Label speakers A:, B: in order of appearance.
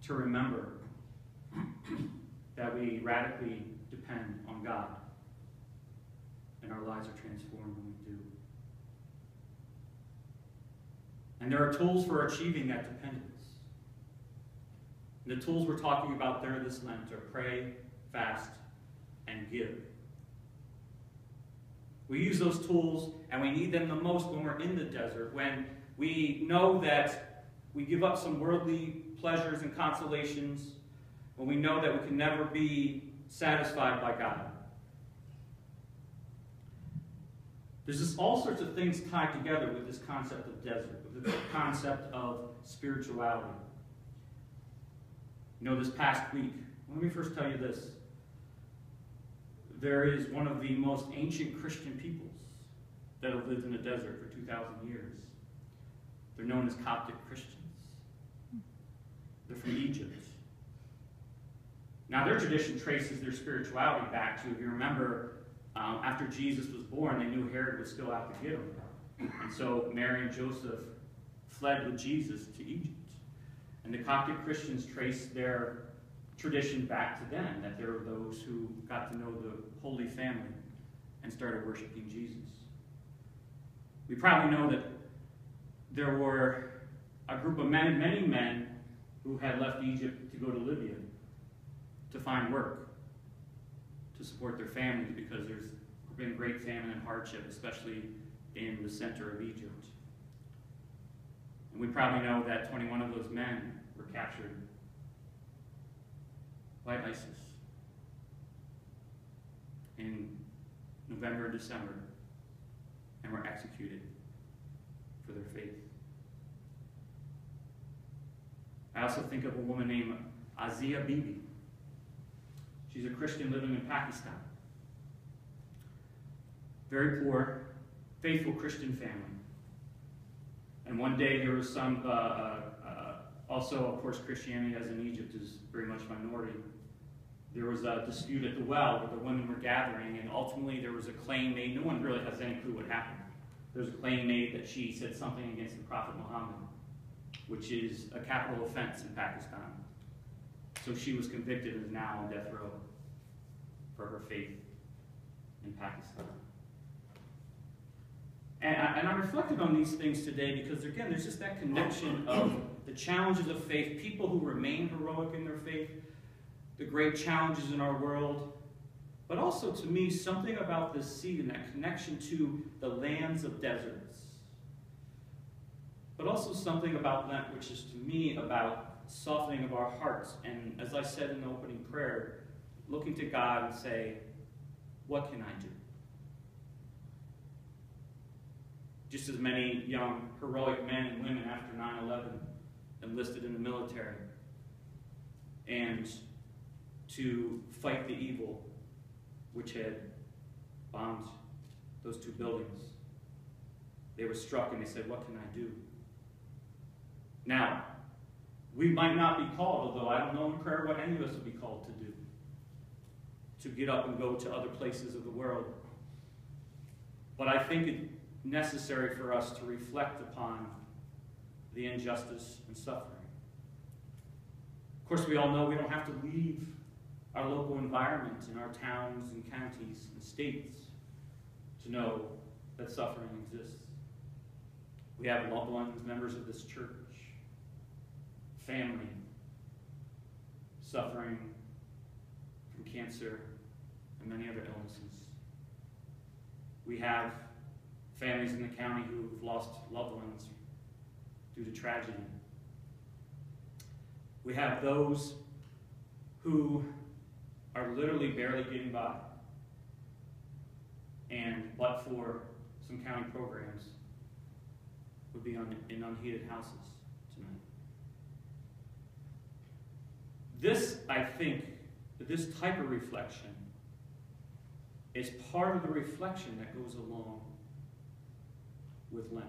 A: to remember that we radically depend on God, and our lives are transformed when we do. And there are tools for achieving that dependence. And the tools we're talking about there this Lent are pray, fast, and give. We use those tools, and we need them the most when we're in the desert, when we know that we give up some worldly pleasures and consolations, when we know that we can never be satisfied by God. There's just all sorts of things tied together with this concept of desert, with the concept of spirituality. You know, this past week, let me first tell you this. There is one of the most ancient Christian peoples that have lived in the desert for 2,000 years. They're known as Coptic Christians. They're from Egypt. Now, their tradition traces their spirituality back to, if you remember, after Jesus was born, they knew Herod was still out to get him. And so Mary and Joseph fled with Jesus to Egypt. And the Coptic Christians trace their tradition back to them, that there were those who got to know the Holy Family and started worshiping Jesus. We probably know that there were a group of men, many men, who had left Egypt to go to Libya to find work, to support their families, because there's been great famine and hardship, especially in the center of Egypt. And we probably know that 21 of those men were captured by ISIS in November and December, and were executed for their faith. I also think of a woman named Azia Bibi. She's a Christian living in Pakistan. Very poor, faithful Christian family. And one day there was some, also of course Christianity, as in Egypt, is very much minority. There was a dispute at the well where the women were gathering, and ultimately there was a claim made. No one really has any clue what happened. There was a claim made that she said something against the Prophet Muhammad, which is a capital offense in Pakistan. So she was convicted and is now on death row for her faith in Pakistan. And I reflected on these things today because, again, there's just that connection of the challenges of faith, people who remain heroic in their faith, the great challenges in our world, but also, to me, something about this seed and that connection to the lands of deserts. But also something about Lent, which is, to me, about softening of our hearts. And as I said in the opening prayer, looking to God and say, what can I do? Just as many young, heroic men and women after 9/11 enlisted in the military and to fight the evil which had bombed those two buildings. They were struck and they said, what can I do? Now, we might not be called, although I don't know in prayer what any of us would be called to do, to get up and go to other places of the world. But I think it's necessary for us to reflect upon the injustice and suffering. Of course, we all know we don't have to leave our local environment in our towns and counties and states to know that suffering exists. We have loved ones, members of this church, family, suffering from cancer and many other illnesses. We have families in the county who've lost loved ones due to tragedy. We have those who are literally barely getting by, and but for some county programs would be in unheated houses tonight. This, I think, this type of reflection is part of the reflection that goes along with Lent.